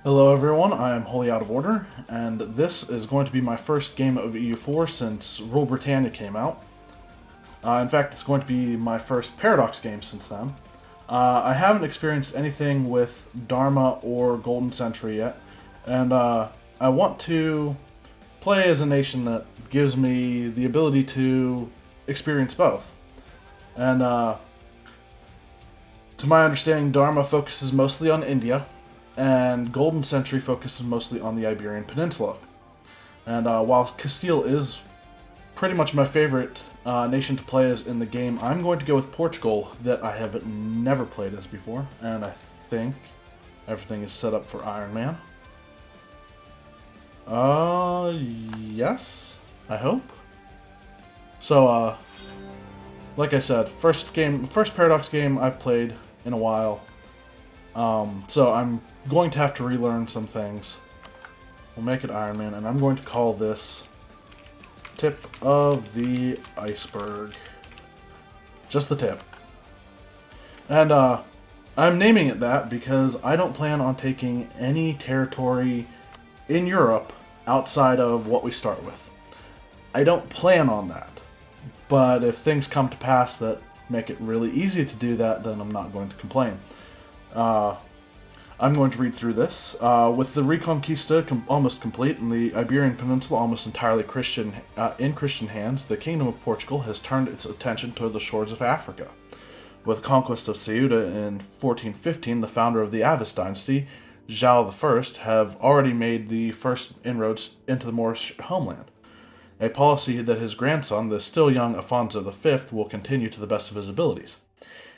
Hello everyone, I am wholly out of order, and this is going to be my first game of EU4 since Rule Britannia came out. In fact, it's going to be my first Paradox game since then. I haven't experienced anything with Dharma or Golden Century yet, and I want to play as a nation that gives me the ability to experience both. And to my understanding, Dharma focuses mostly on India, and Golden Century focuses mostly on the Iberian Peninsula. And while Castile is pretty much my favorite nation to play as in the game, I'm going to go with Portugal, that I have never played as before, and I think everything is set up for Iron Man. Yes, I hope. So, like I said, first Paradox game I've played in a while. So I'm going to have to relearn some things. We'll make it Iron Man, and I'm going to call this Tip of the Iceberg. Just the tip. And I'm naming it that because I don't plan on taking any territory in Europe outside of what we start with. I don't plan on that. But if things come to pass that make it really easy to do that, then I'm not going to complain. I'm going to read through this. With the Reconquista almost complete and the Iberian Peninsula almost entirely in Christian hands, the Kingdom of Portugal has turned its attention toward the shores of Africa. With the conquest of Ceuta in 1415, the founder of the Avis dynasty, João I, have already made the first inroads into the Moorish homeland. A policy that his grandson, the still young Afonso V, will continue to the best of his abilities.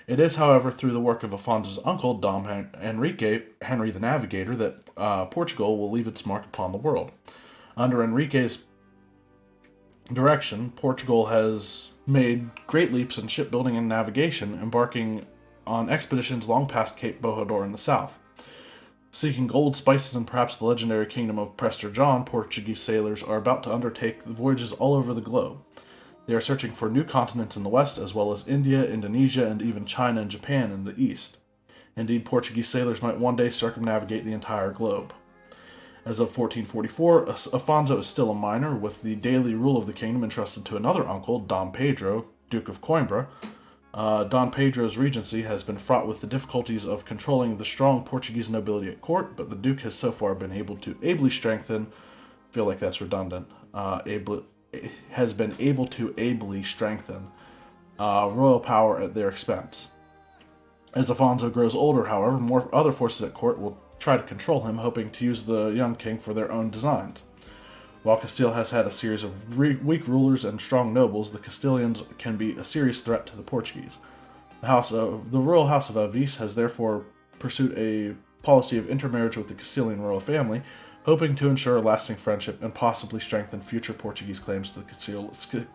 It is, however, through the work of Afonso's uncle, Dom Henrique, Henry the Navigator, that Portugal will leave its mark upon the world. Under Henrique's direction, Portugal has made great leaps in shipbuilding and navigation, embarking on expeditions long past Cape Bojador in the south. Seeking gold, spices, and perhaps the legendary kingdom of Prester John, Portuguese sailors are about to undertake voyages all over the globe. They are searching for new continents in the west, as well as India, Indonesia, and even China and Japan in the east. Indeed, Portuguese sailors might one day circumnavigate the entire globe. As of 1444, Afonso is still a minor, with the daily rule of the kingdom entrusted to another uncle, Dom Pedro, Duke of Coimbra. Don Pedro's regency has been fraught with the difficulties of controlling the strong Portuguese nobility at court, but the Duke has so far been able to ably strengthen, I feel like that's redundant, has been able to ably strengthen royal power at their expense. As Afonso grows older, however, more other forces at court will try to control him, hoping to use the young king for their own designs. While Castile has had a series of weak rulers and strong nobles, the Castilians can be a serious threat to the Portuguese. The royal house of Avis has therefore pursued a policy of intermarriage with the Castilian royal family, hoping to ensure a lasting friendship and possibly strengthen future Portuguese claims to the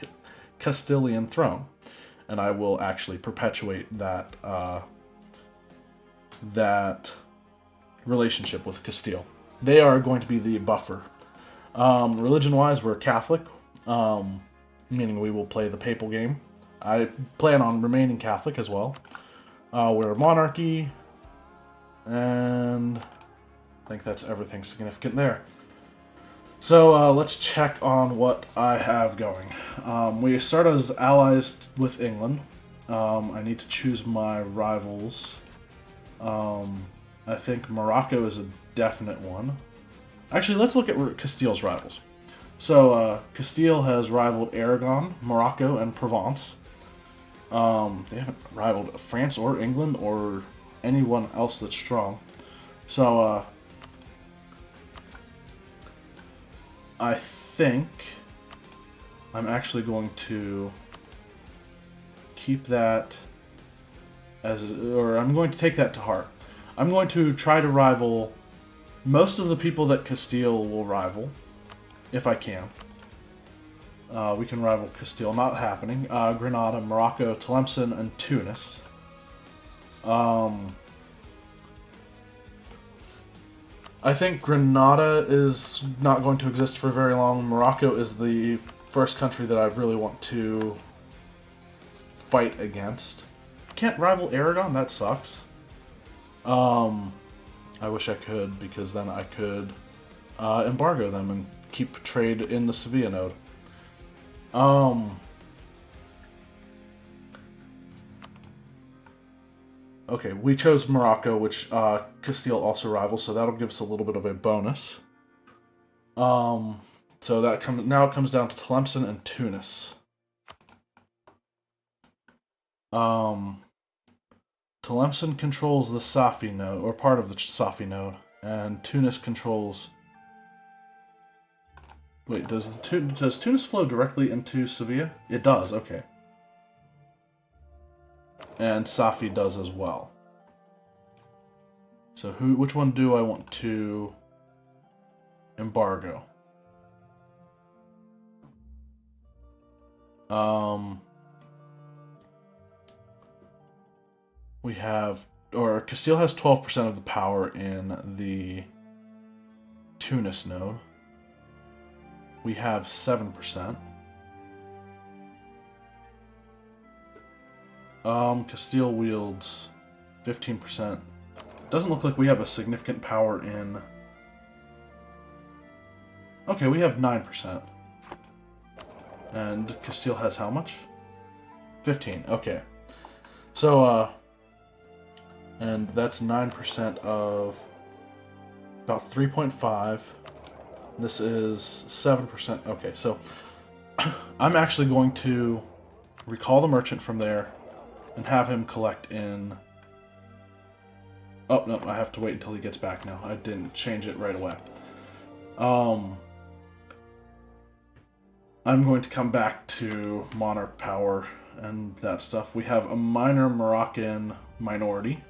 Castilian throne. And I will actually perpetuate that relationship with Castile. They are going to be the buffer. Religion-wise, we're Catholic, meaning we will play the papal game. I plan on remaining Catholic as well. We're a monarchy, and I think that's everything significant there. So let's check on what I have going. We start as allies with England. I need to choose my rivals. I think Morocco is a definite one. Actually, let's look at Castile's rivals. So, Castile has rivaled Aragon, Morocco, and Provence. They haven't rivaled France or England or anyone else that's strong. So, I think I'm actually going to keep that I'm going to take that to heart. I'm going to try to rival most of the people that Castile will rival, if I can. We can rival Castile, not happening. Granada, Morocco, Tlemcen, and Tunis. I think Granada is not going to exist for very long. Morocco is the first country that I really want to fight against. Can't rival Aragon? That sucks. I wish I could, because then I could embargo them and keep trade in the Sevilla node. Okay, we chose Morocco, which Castile also rivals, so that'll give us a little bit of a bonus. So that now it comes down to Tlemcen and Tunis. Tlemcen controls the Safi node, or part of the Safi node, and Tunis controls... Wait, does Tunis flow directly into Sevilla? It does, okay. And Safi does as well. So which one do I want to embargo? We have, or Castile has 12% of the power in the Tunis node. We have 7%. Castile wields 15%. Doesn't look like we have a significant power in... Okay, we have 9%. And Castile has how much? 15, okay. So, and that's 9% of about 3.5. This is 7%. Okay, so I'm actually going to recall the merchant from there and have him collect in... Oh, no, I have to wait until he gets back now. I didn't change it right away. I'm going to come back to monarch power and that stuff. We have a minor Moroccan minority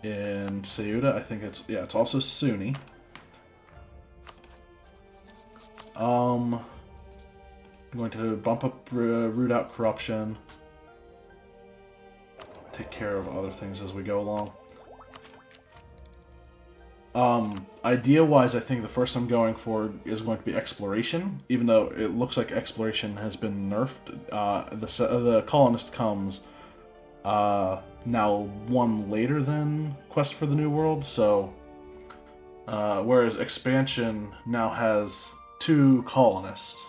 in Ceuta. I think it's, yeah, it's also Sunni. I'm going to bump up, root out corruption, take care of other things as we go along. Idea-wise, I think the first I'm going for is going to be exploration, even though it looks like exploration has been nerfed. The colonist comes now one later than Quest for the New World, so whereas expansion now has 2 colonists.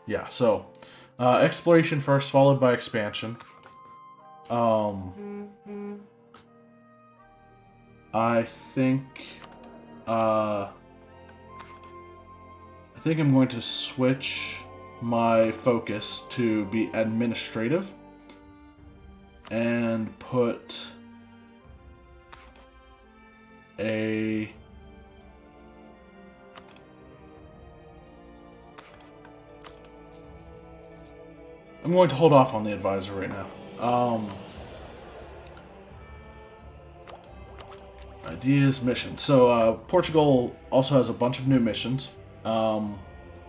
Yeah, so exploration first, followed by expansion. I think I'm going to switch my focus to be administrative and put a... I'm going to hold off on the advisor right now. Ideas, missions. So, Portugal also has a bunch of new missions.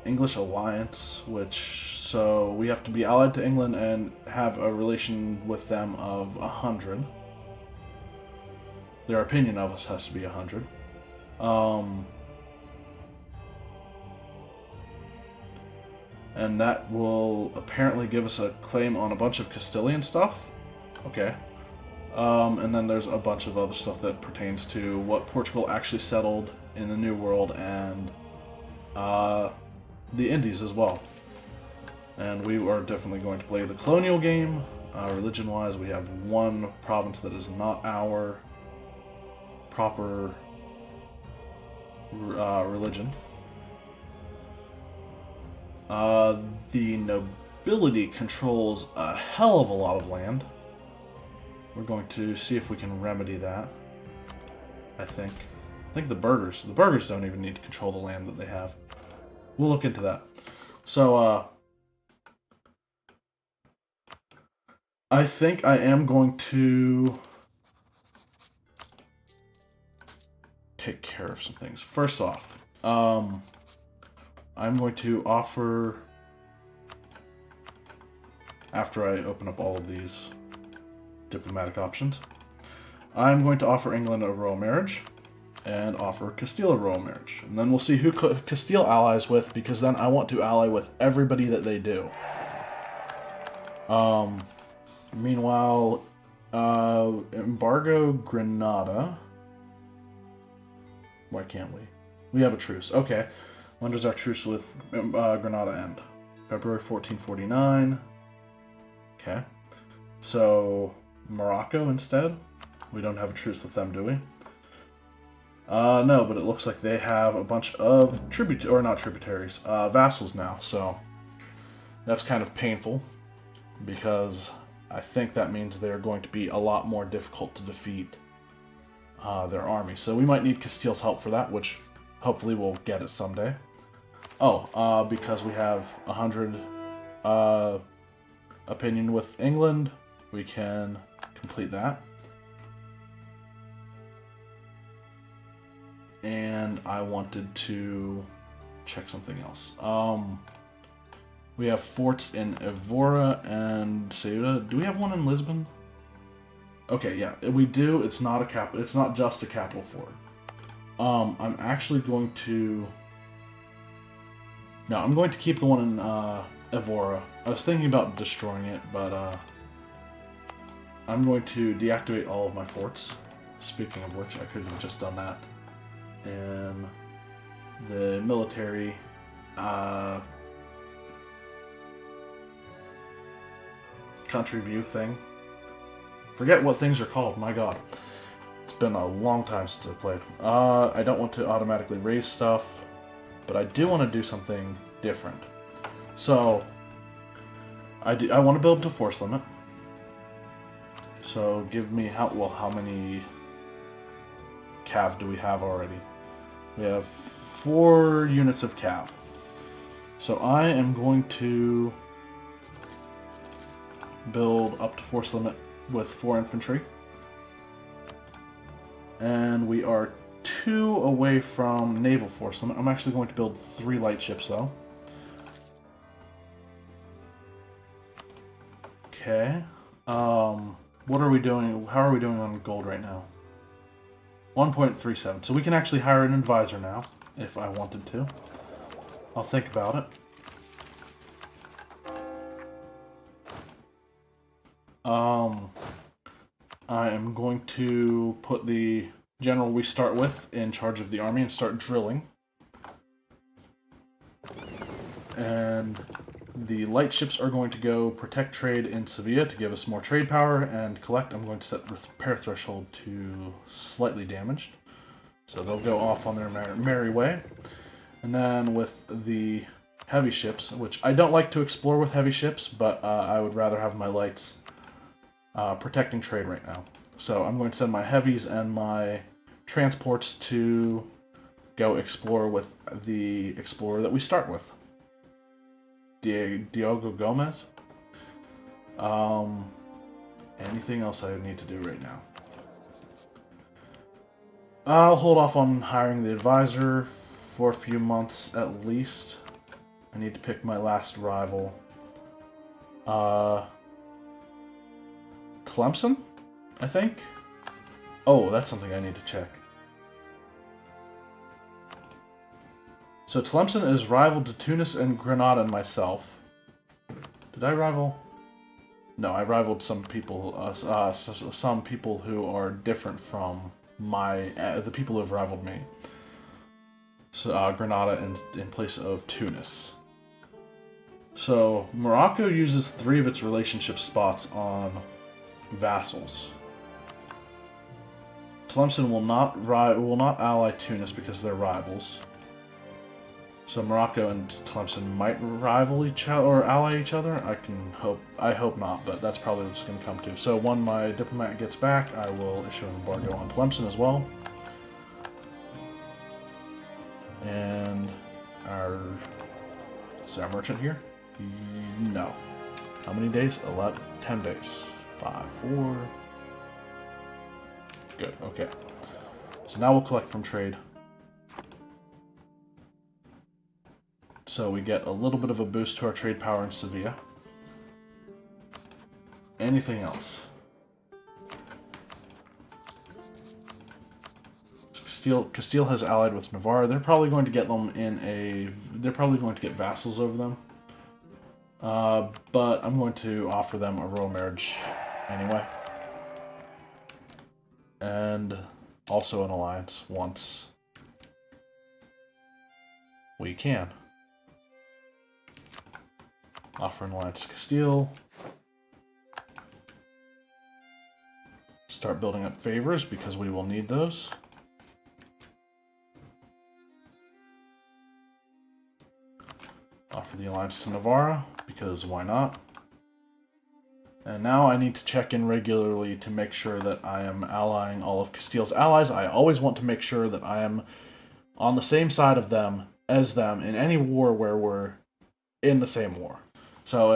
English alliance, so we have to be allied to England and have a relation with them of 100. Their opinion of us has to be 100. And that will apparently give us a claim on a bunch of Castilian stuff. Okay. And then there's a bunch of other stuff that pertains to what Portugal actually settled in the New World and the Indies as well. And we are definitely going to play the colonial game. Religion-wise, we have one province that is not our proper religion. The nobility controls a hell of a lot of land. We're going to see if we can remedy that. I think the burghers don't even need to control the land that they have. We'll look into that. So, I think I am going to take care of some things. First off, I'm going to offer, after I open up all of these diplomatic options, I'm going to offer England a royal marriage and offer Castile a royal marriage. And then we'll see who Castile allies with, because then I want to ally with everybody that they do. Meanwhile, embargo Granada. Why can't we? We have a truce. Okay. When does our truce with Granada end? February 1449. Okay. So, Morocco instead? We don't have a truce with them, do we? No, but it looks like they have a bunch of vassals now, so that's kind of painful, because I think that means they're going to be a lot more difficult to defeat their army. So we might need Castile's help for that, which hopefully we'll get it someday. Oh, because we have 100 opinion with England, we can complete that. And I wanted to check something else. We have forts in Evora and Ceuta. Do we have one in Lisbon? Okay, yeah, we do. It's not a capital. It's not just a capital fort. I'm actually going to. No, I'm going to keep the one in Evora. I was thinking about destroying it, but I'm going to deactivate all of my forts. Speaking of which, I could have just done that. And the military country view thing. Forget what things are called, my god. It's been a long time since I played. I don't want to automatically raise stuff, but I do want to do something different. So, I want to build to force limit. So give me how many cav do we have already? We have 4 units of cav. So I am going to build up to force limit with 4 infantry. And we are 2 away from naval force limit. I'm actually going to build 3 light ships though. Okay. What are we doing? How are we doing on gold right now? 1.37. So we can actually hire an advisor now, if I wanted to. I'll think about it. I am going to put the general we start with in charge of the army and start drilling. And the light ships are going to go protect trade in Sevilla to give us more trade power, and collect. I'm going to set repair threshold to slightly damaged. So they'll go off on their merry way. And then with the heavy ships, which I don't like to explore with heavy ships, but I would rather have my lights protecting trade right now. So I'm going to send my heavies and my transports to go explore with the explorer that we start with. Diogo Gomez. Anything else I need to do right now? I'll hold off on hiring the advisor for a few months at least. I need to pick my last rival. Tlemcen, I think? Oh, that's something I need to check. So Tlemcen is rival to Tunis and Granada and myself. Did I rival? No, I rivaled some people. Some people who are different from the people who have rivaled me. So Granada in place of Tunis. So Morocco uses 3 of its relationship spots on vassals. Tlemcen will not ally Tunis because they're rivals. So Morocco and Tlemcen might rival each other or ally each other. I hope not, but that's probably what it's going to come to. So when my diplomat gets back, I will issue an embargo on Tlemcen as well. And is our merchant here? No. How many days? 10 days. 5, 4. Good. Okay. So now we'll collect from trade. So we get a little bit of a boost to our trade power in Sevilla. Anything else? Castile has allied with Navarre. They're probably going to get them they're probably going to get vassals over them. But I'm going to offer them a royal marriage anyway. And also an alliance once We can. Offer an alliance to Castile. Start building up favors because we will need those. Offer the alliance to Navarra because why not? And now I need to check in regularly to make sure that I am allying all of Castile's allies. I always want to make sure that I am on the same side of them as them in any war where we're in the same war. So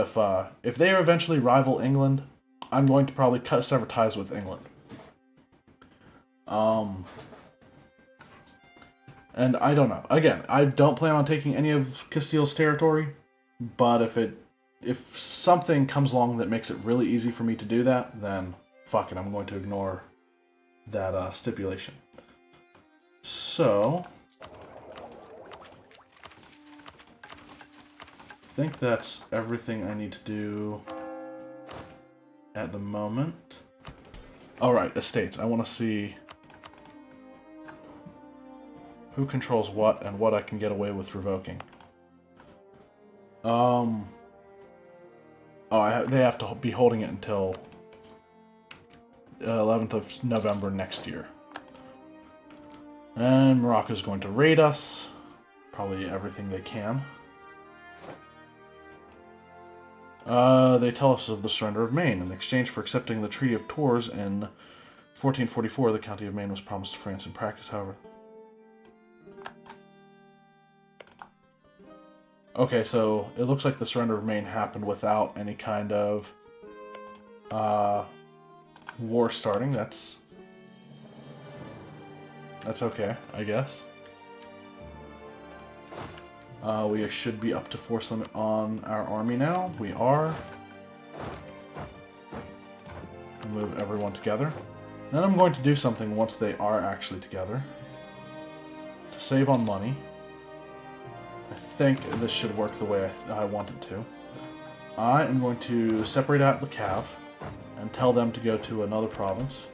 if they eventually rival England, I'm going to probably sever ties with England. And I don't know. Again, I don't plan on taking any of Castile's territory, but if something comes along that makes it really easy for me to do that, then fuck it, I'm going to ignore that stipulation. So, I think that's everything I need to do at the moment. Alright, estates. I want to see who controls what and what I can get away with revoking. They have to be holding it until 11th of November next year. And Morocco's going to raid us. Probably everything they can. They tell us of the surrender of Maine. In exchange for accepting the Treaty of Tours in 1444, the County of Maine was promised to France in practice, however. Okay, so it looks like the surrender of Maine happened without any kind of war starting. That's okay, I guess. We should be up to force limit on our army now. We are. Move everyone together. Then I'm going to do something once they are actually together. To save on money. I think this should work the way I want it to. I am going to separate out the Cav and tell them to go to another province.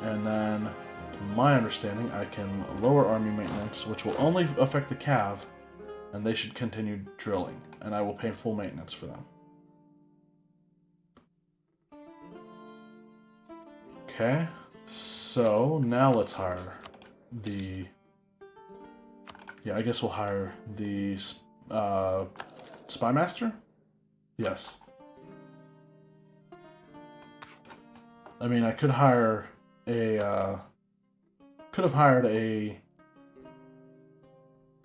And then, to my understanding, I can lower army maintenance, which will only affect the Cav, and they should continue drilling, and I will pay full maintenance for them. Okay, so now let's hire the... Yeah, I guess we'll hire the Spy Master? Yes. I mean, I could hire a... could have hired an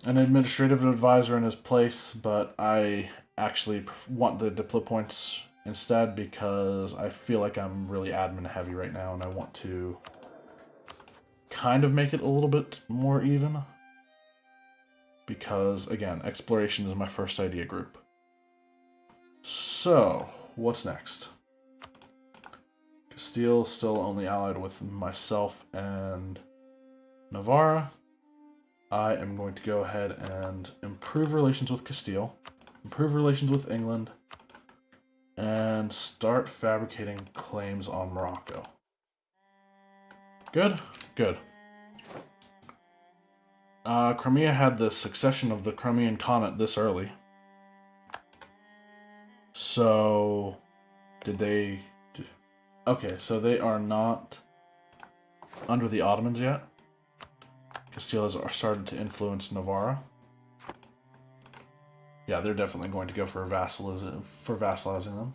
administrative advisor in his place, but I actually want the diplo points instead because I feel like I'm really admin heavy right now and I want to kind of make it a little bit more even. Because, again, exploration is my first idea group. So, what's next? Castile still only allied with myself and Navarra. I am going to go ahead and improve relations with Castile, improve relations with England, and start fabricating claims on Morocco. Good? Good. Crimea had the succession of the Crimean Khanate this early. So, did they... Okay, so they are not under the Ottomans yet. Castile has started to influence Navarra. Yeah, they're definitely going to go for vassalizing them.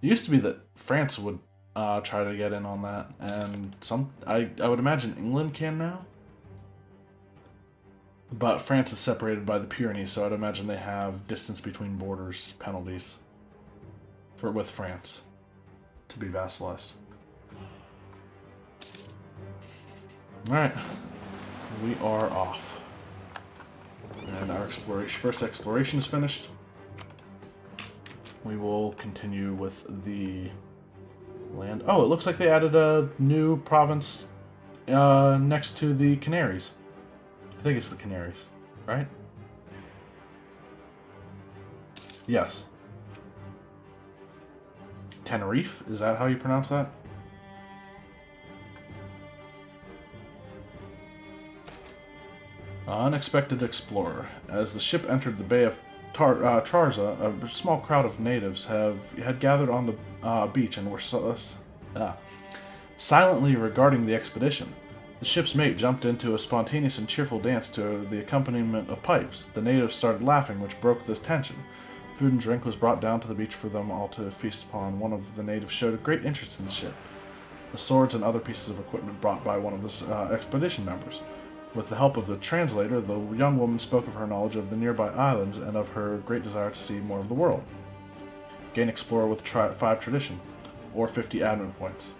It used to be that France would try to get in on that, and I would imagine England can now. But France is separated by the Pyrenees, so I'd imagine they have distance between borders penalties with France to be vassalized. Alright, we are off. And our first exploration is finished. We will continue with the land. Oh, it looks like they added a new province next to the Canaries. I think it's the Canaries, right? Yes. Tenerife? Is that how you pronounce that? Unexpected explorer. As the ship entered the Bay of Charza, a small crowd of natives had gathered on the beach and were silently regarding the expedition. The ship's mate jumped into a spontaneous and cheerful dance to the accompaniment of pipes. The natives started laughing, which broke the tension. Food and drink was brought down to the beach for them all to feast upon. One of the natives showed a great interest in the ship. The swords and other pieces of equipment brought by one of the expedition members. With the help of the translator, the young woman spoke of her knowledge of the nearby islands and of her great desire to see more of the world. Gain Explorer with 5 tradition, or 50 admin points.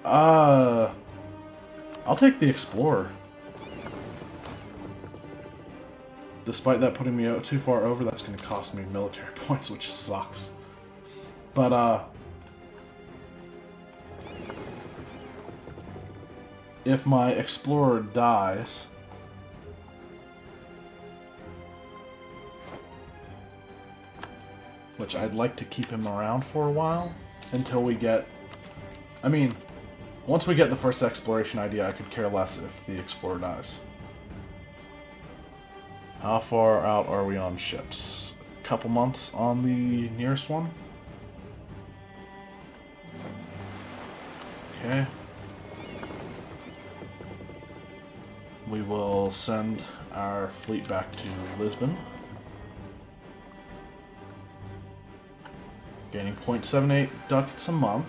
I'll take the Explorer. Despite that putting me too far over, that's going to cost me military points, which sucks. But, if my Explorer dies, which I'd like to keep him around for a while, until we get... I mean, once we get the first exploration idea, I could care less if the Explorer dies. How far out are we on ships? A couple months on the nearest one? Okay. We will send our fleet back to Lisbon. Gaining 0.78 ducats a month.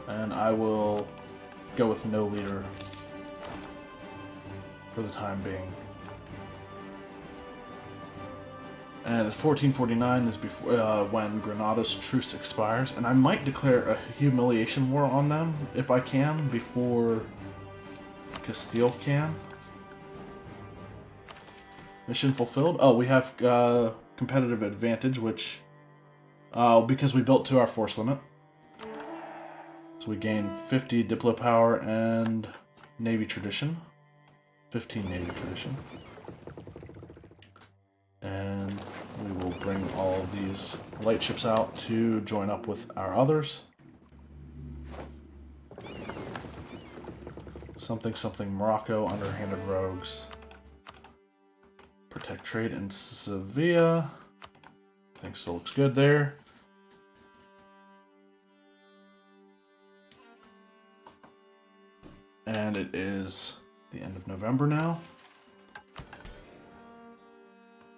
And I will go with no leader for the time being. And 1449 is before when Granada's truce expires, and I might declare a humiliation war on them if I can before Castile can. Mission fulfilled. Oh, we have competitive advantage, which because we built to our force limit. So we gain 50 Diplo power and Navy tradition. 15 Navy tradition. And we will bring all of these light ships out to join up with our others. Something Morocco, underhanded rogues. Protect trade in Sevilla. I think still looks good there. And it is the end of November now.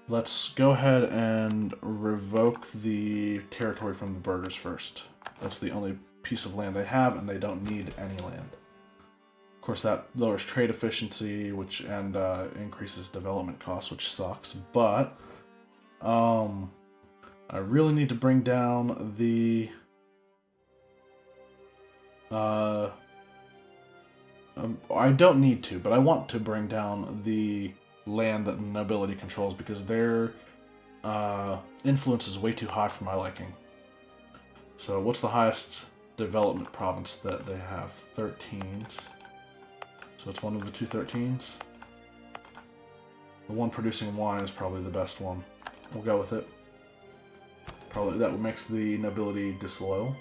Let's go ahead and revoke the territory from the burghers first. That's the only piece of land they have, and they don't need any land. Of course, that lowers trade efficiency, and increases development costs, which sucks. But I really need to bring down the I don't need to, but I want to bring down the land that the nobility controls because their influence is way too high for my liking. So what's the highest development province that they have? 13s. So it's one of the two 13s. The one producing wine is probably the best one. We'll go with it. Probably that makes the nobility disloyal.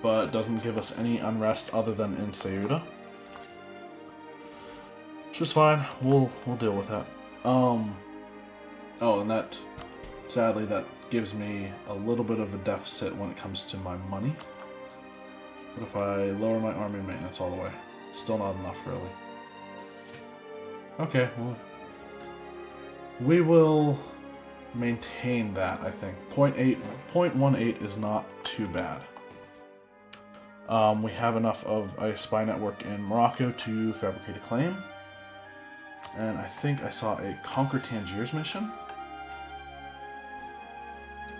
But doesn't give us any unrest other than in Ceuta. Which is fine. We'll deal with that. Oh, and that sadly that gives me a little bit of a deficit when it comes to my money. What if I lower my army maintenance all the way? Still not enough, really. Okay, well, we will maintain that, I think. 0.18 is not too bad. We have enough of a spy network in Morocco to fabricate a claim. And I think I saw a Conquer Tangiers mission.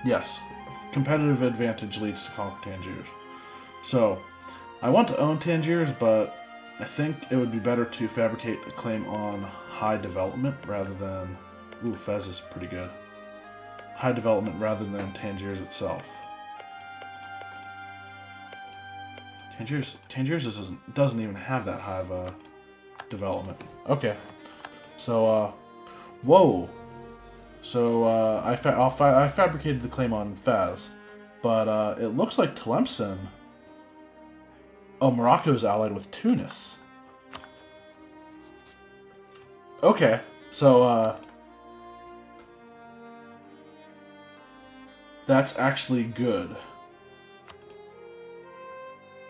Yes, competitive advantage leads to Conquer Tangiers. So, I want to own Tangiers, but I think it would be better to fabricate a claim on high development rather than... Ooh, Fez is pretty good. High development rather than Tangiers itself. Tangiers doesn't even have that high of a development. Okay. So, whoa. So I fabricated the claim on Fez, but it looks like Tlemcen. Oh, Morocco is allied with Tunis. Okay, so that's actually good.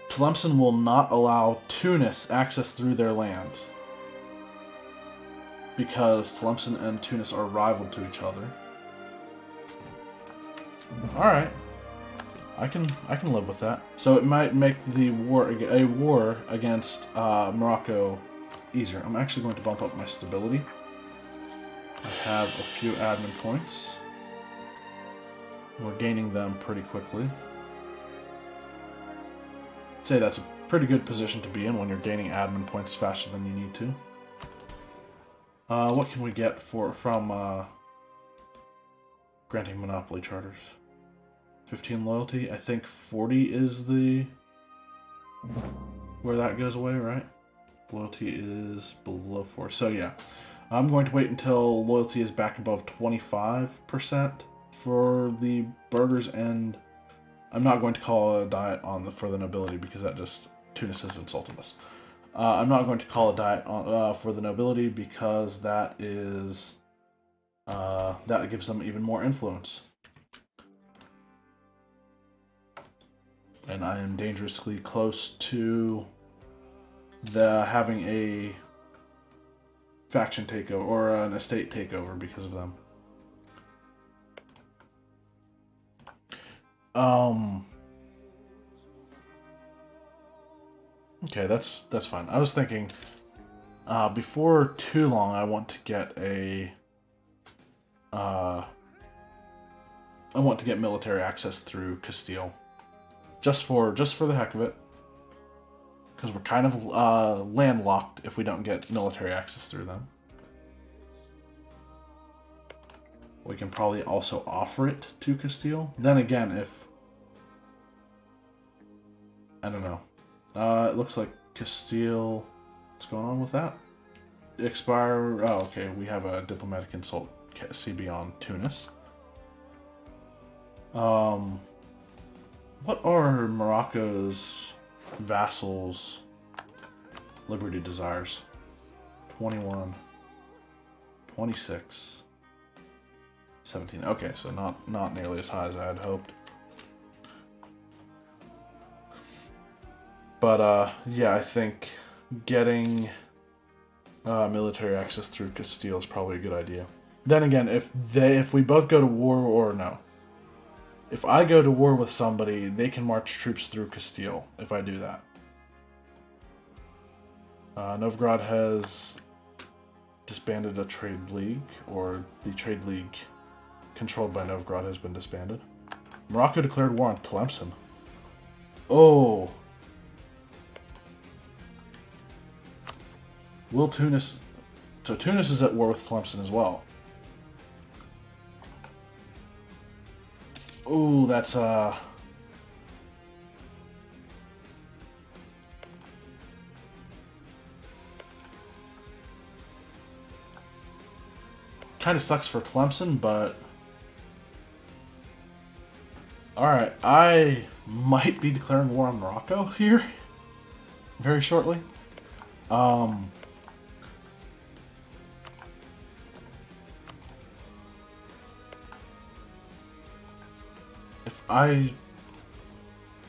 Tlemcen will not allow Tunis access through their lands because Tlemcen and Tunis are rival to each other. All right, I can live with that. So it might make the war against Morocco easier. I'm actually going to bump up my stability. I have a few admin points. We're gaining them pretty quickly. I'd say that's a pretty good position to be in when you're gaining admin points faster than you need to. What can we get from granting monopoly charters? 15 loyalty. I think 40 is the where that goes away, right? Loyalty is below 4. So yeah, I'm going to wait until loyalty is back above 25% for the burghers, and I'm not going to call a diet on for the nobility because that just Tunis has insulted us. I'm not going to call a diet on, for the nobility because that is that gives them even more influence. And I am dangerously close to having a faction takeover or an estate takeover because of them. Okay, that's fine. I was thinking before too long I want to get a I want to get military access through Castile. Just for the heck of it. Because we're kind of landlocked if we don't get military access through them. We can probably also offer it to Castile. Then again, if... I don't know. It looks like Castile... What's going on with that? Expire... Oh, okay. We have a diplomatic insult CB on Tunis. What are Morocco's vassals' liberty desires? 21, 26, 17. Okay, so not nearly as high as I had hoped. But yeah, I think getting military access through Castile is probably a good idea. Then again, if we both go to war, or no. If I go to war with somebody, they can march troops through Castile if I do that. Novgorod has disbanded a trade league, or the trade league controlled by Novgorod has been disbanded. Morocco declared war on Tlemcen. Oh. Will Tunis... So Tunis is at war with Tlemcen as well. Ooh, that's kind of sucks for Tlemcen, but alright, I might be declaring war on Morocco here very shortly.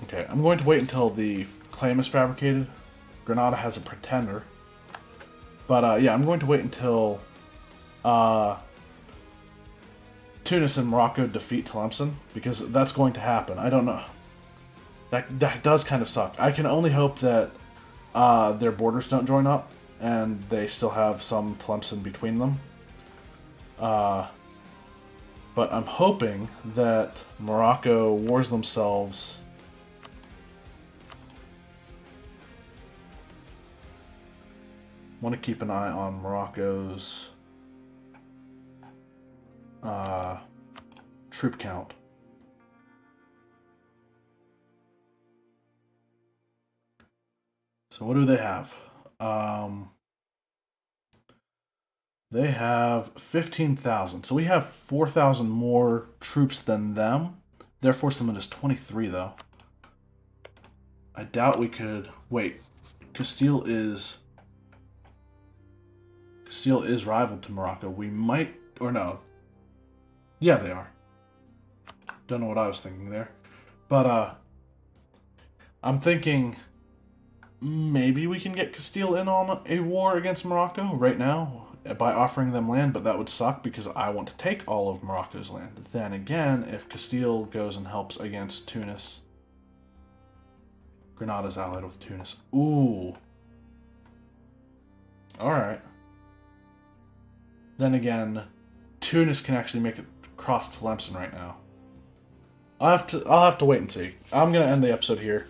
Okay, I'm going to wait until the claim is fabricated. Granada has a pretender. But yeah, I'm going to wait until Tunis and Morocco defeat Tlemcen, because that's going to happen. I don't know. That does kind of suck. I can only hope that their borders don't join up and they still have some Tlemcen between them. But I'm hoping that Morocco wars themselves. Want to keep an eye on Morocco's troop count. So what do they have? They have 15,000. So we have 4,000 more troops than them. Their force limit is 23, though. I doubt we could... Wait. Castile is rival to Morocco. We might... Or no. Yeah, they are. Don't know what I was thinking there. But, I'm thinking... Maybe we can get Castile in on a war against Morocco right now by offering them land, but that would suck because I want to take all of Morocco's land. Then again, if Castile goes and helps against Tunis... Grenada's allied with Tunis. Ooh. Alright. Then again, Tunis can actually make it cross Tlemcen right now. I'll have to wait and see. I'm gonna end the episode here.